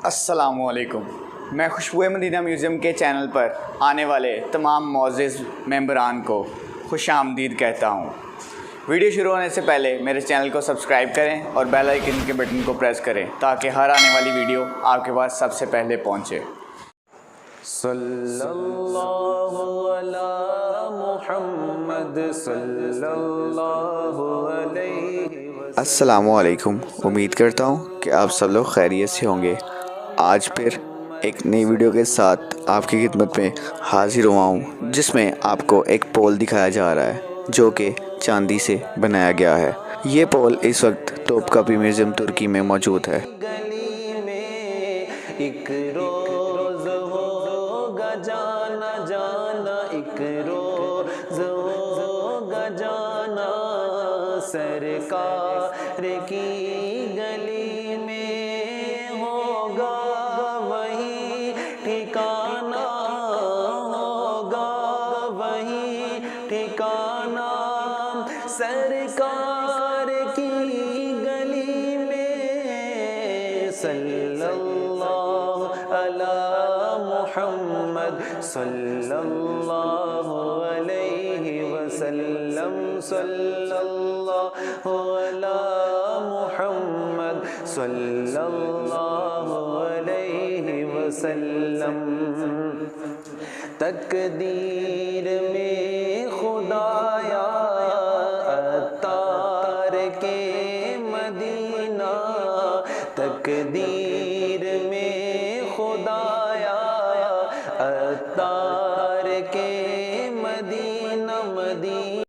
السلام علیکم. میں خوشبو مدینہ میوزیم کے چینل پر آنے والے تمام معزز ممبران کو خوش آمدید کہتا ہوں. ویڈیو شروع ہونے سے پہلے میرے چینل کو سبسکرائب کریں اور بیل آئیکن کے بٹن کو پریس کریں تاکہ ہر آنے والی ویڈیو آپ کے پاس سب سے پہلے پہنچے. صلی اللہ علی محمد صلی اللہ علیہ وسلم. السلام علیکم. امید کرتا ہوں کہ آپ سب لوگ خیریت سے ہوں گے. آج پھر ایک نئی ویڈیو کے ساتھ آپ کی خدمت میں حاضر ہوا ہوں، جس میں آپ کو ایک پول دکھایا جا رہا ہے جو کہ چاندی سے بنایا گیا ہے. یہ پول اس وقت توپکاپی میوزیم ترکی میں موجود ہے. گلی میں ایک روز ہوگا جانا جانا، ایک روز ہوگا جانا، سرکار کی گلی میں ہوگا وہی ٹھکانہ، ہوگا وہی ٹھکانہ، سرکار کی گلی میں. صلی اللہ علی محمد صلی اللہ علیہ وسلم. صلی اللہ علی محمد صلی اللہ علیہ وسلم. تقدیر میں خدایا عطار کے مدینہ، تقدیر میں خدایا عطار کے مدینہ، مدینہ